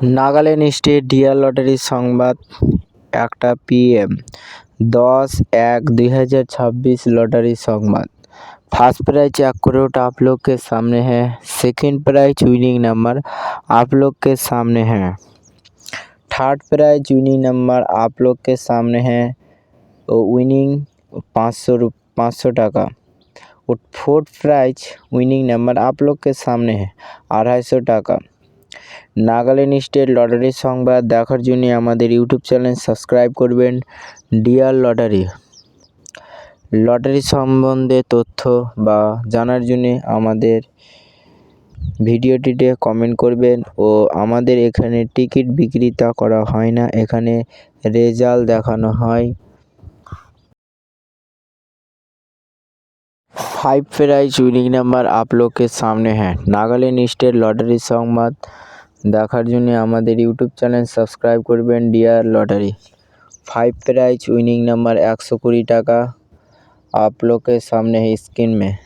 Nagaland state dear লটারির সংবাদ 1টা PM 10/1/2026 लॉटरी संबाद। फर्स्ट प्राइज 1 करोड़ आप लोग के सामने है। सेकंड प्राइज विनिंग नंबर आप लोग के सामने है। थर्ड प्राइज विनिंग नंबर आप लोग के सामने है विनिंग 500 टाका। और फोर्थ प्राइज विनिंग नंबर आप लोग के सामने है 250 टाका। नागालैंड स्टेट लटारी संबाद देखार जोन्नो आमादेर यूट्यूब चैनल सबस्क्राइब करबेन। डियार लटारी सम्बन्धे तथ्य बा जानार जोन्नो आमादेर भिडियोटिते कमेंट करबेन। ओ आमादेर एखाने टिकिट बिक्रिता करा हय ना, एखाने रेजाल्ट देखानो हय। 5 प्राइज विनिंग नंबर आप लोग के सामने है। नागालैंड स्टेट लटारी संबाद देखार जोन्नो आमादेर यूट्यूब चैनल सबस्क्राइब करबेन। Dear lottery 5 prize winning number 120 टाका आप लोग के सामने है स्क्रीन में।